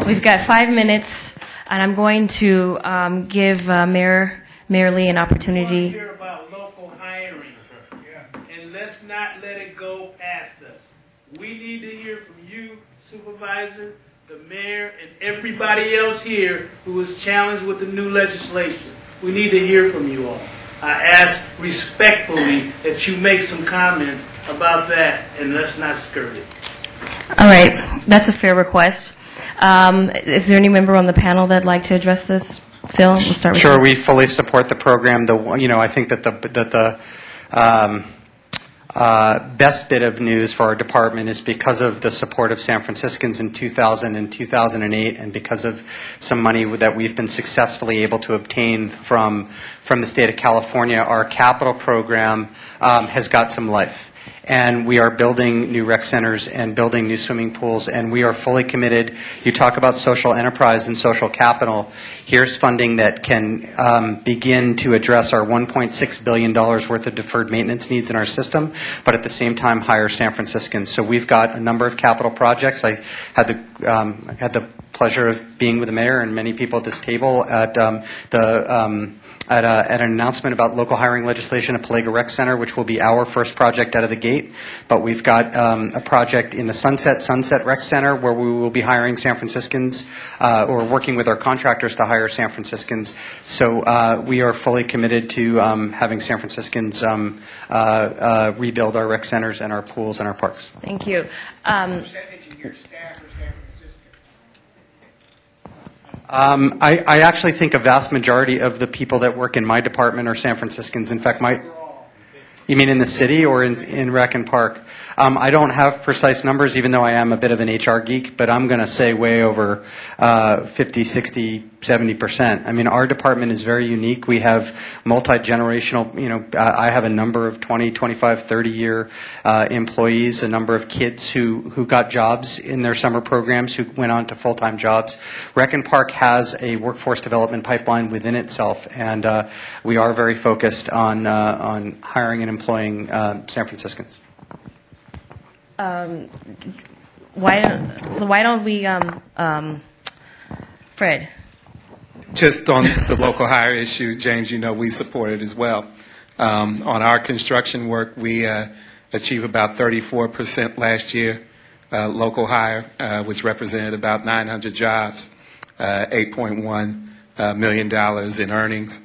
We've got 5 minutes, and I'm going to give Mayor Lee an opportunity. I want to hear about local hiring, and let's not let it go past us. We need to hear from you, Supervisor, the Mayor, and everybody else here who is challenged with the new legislation. We need to hear from you all. I ask respectfully that you make some comments about that, and let's not skirt it. All right, that's a fair request. Is there any member on the panel that'd like to address this? Phil, we'll start with Sure, you. we fully support the program. I think that the best bit of news for our department is because of the support of San Franciscans in 2000 and 2008, and because of some money that we've been successfully able to obtain from the state of California. Our capital program has got some life. And we are building new rec centers and building new swimming pools, and we are fully committed. You talk about social enterprise and social capital. Here's funding that can begin to address our $1.6 billion worth of deferred maintenance needs in our system, but at the same time hire San Franciscans. So we've got a number of capital projects. I had the pleasure of being with the mayor and many people at this table at an announcement about local hiring legislation at Palaga Rec Center, which will be our first project out of the gate. But we've got a project in the Sunset Rec Center where we will be hiring San Franciscans, or working with our contractors to hire San Franciscans. So we are fully committed to having San Franciscans rebuild our rec centers and our pools and our parks. Thank you. Percentage of your staff are San Francisco? I actually think a vast majority of the people that work in my department are San Franciscans. In fact, you mean in the city or in Rec and Park? I don't have precise numbers, even though I am a bit of an HR geek, but I'm going to say way over 50, 60, 70%. I mean, our department is very unique. We have multi-generational, I have a number of 20, 25, 30-year employees, a number of kids who got jobs in their summer programs, who went on to full-time jobs. Rec and Park has a workforce development pipeline within itself, and we are very focused on hiring and employing San Franciscans. Why don't we, Fred? Just on the local hire issue, James, we support it as well. On our construction work, we achieved about 34% last year local hire, which represented about 900 jobs, $8.1 million in earnings.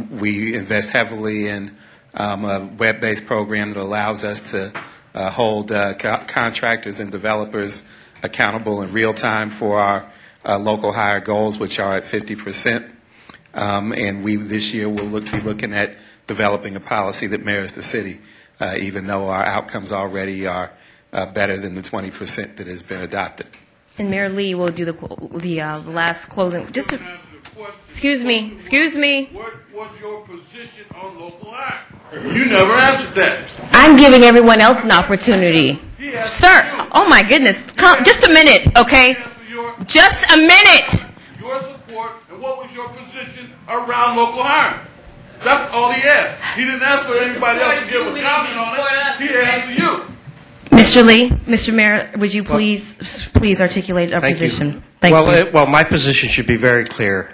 We invest heavily in a web-based program that allows us to hold contractors and developers accountable in real time for our local hire goals, which are at 50%. And we this year will be looking at developing a policy that mirrors the city, even though our outcomes already are better than the 20% that has been adopted. And Mayor Lee will do the last closing. Excuse me. What was your position on local hire? You never answered that. I'm giving everyone else an opportunity. Sir, oh my goodness. Just a minute, okay? Just a minute. Your support, and what was your position around local hiring? That's all he asked. He didn't ask for anybody else to give a comment on it. He asked you. Mr. Lee, Mr. Mayor, would you please articulate our position? Thank you. Well, my position should be very clear.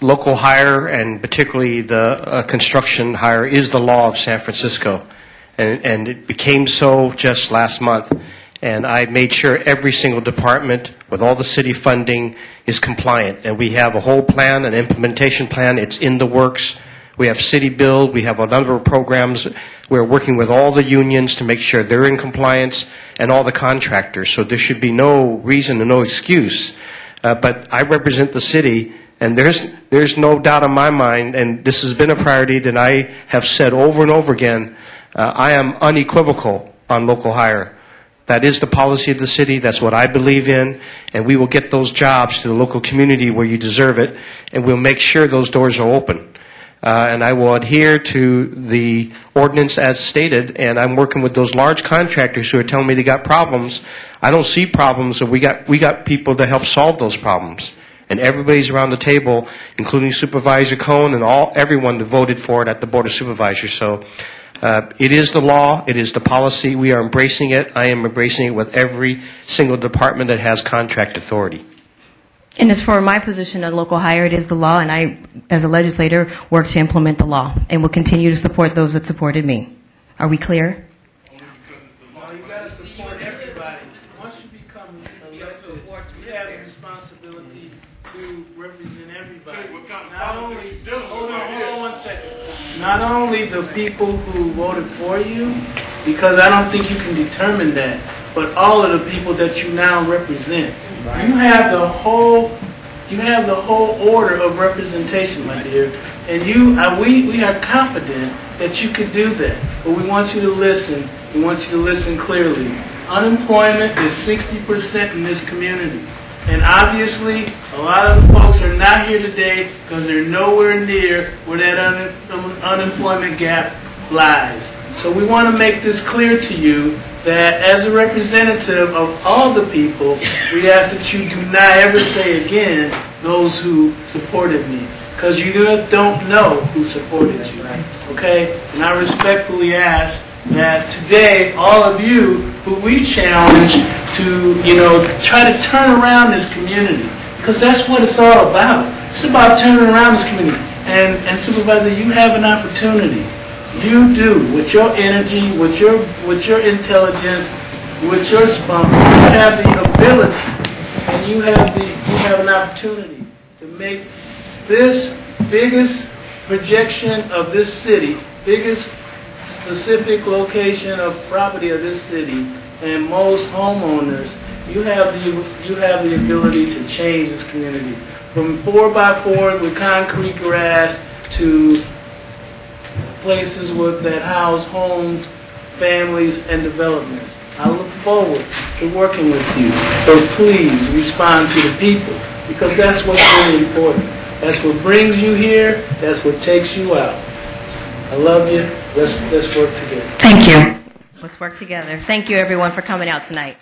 Local hire, and particularly the construction hire, is the law of San Francisco. And it became so just last month. And I made sure every single department, with all the city funding, is compliant. And we have a whole plan, an implementation plan. It's in the works. We have City Build. We have a number of programs. We're working with all the unions to make sure they're in compliance, and all the contractors. So there should be no reason and no excuse. But I represent the city, and there's no doubt in my mind, and this has been a priority that I have said over and over again, I am unequivocal on local hire. That is the policy of the city. That's what I believe in. And we will get those jobs to the local community where you deserve it, and we'll make sure those doors are open. And I will adhere to the ordinance as stated, and I'm working with those large contractors who are telling me they got problems. I don't see problems, so we got people to help solve those problems. And everybody's around the table, including Supervisor Cohen and everyone that voted for it at the Board of Supervisors. So It is the law. It is the policy. We are embracing it. I am embracing it with every single department that has contract authority. And as for my position on local hire, it is the law, and I, as a legislator, work to implement the law, and will continue to support those that supported me. Are we clear? No, you got to support everybody. Once you become elected, you have a responsibility to represent everybody. Not only, hold on 1 second. Not only the people who voted for you, because I don't think you can determine that, but all of the people that you now represent. You have the whole order of representation, my dear, and we are confident that you can do that. But we want you to listen. We want you to listen clearly. Unemployment is 60% in this community, and obviously a lot of the folks are not here today because they're nowhere near where that unemployment gap lies. So we want to make this clear to you that as a representative of all the people, we ask that you do not ever say again those who supported me, because you don't know who supported you, okay? And I respectfully ask that today all of you who we challenge to, try to turn around this community, because that's what it's all about. It's about turning around this community. And Supervisor, you have an opportunity. You do, with your energy, with your intelligence, with your spunk, you have the ability, and you have an opportunity to make this biggest projection of this city, biggest specific location of property of this city, and most homeowners. You have the ability to change this community from 4x4s with concrete grass to places that house homes, families, and developments. I look forward to working with you. So please respond to the people, because that's what's really important. That's what brings you here. That's what takes you out. I love you. Let's work together. Thank you. Let's work together. Thank you, everyone, for coming out tonight.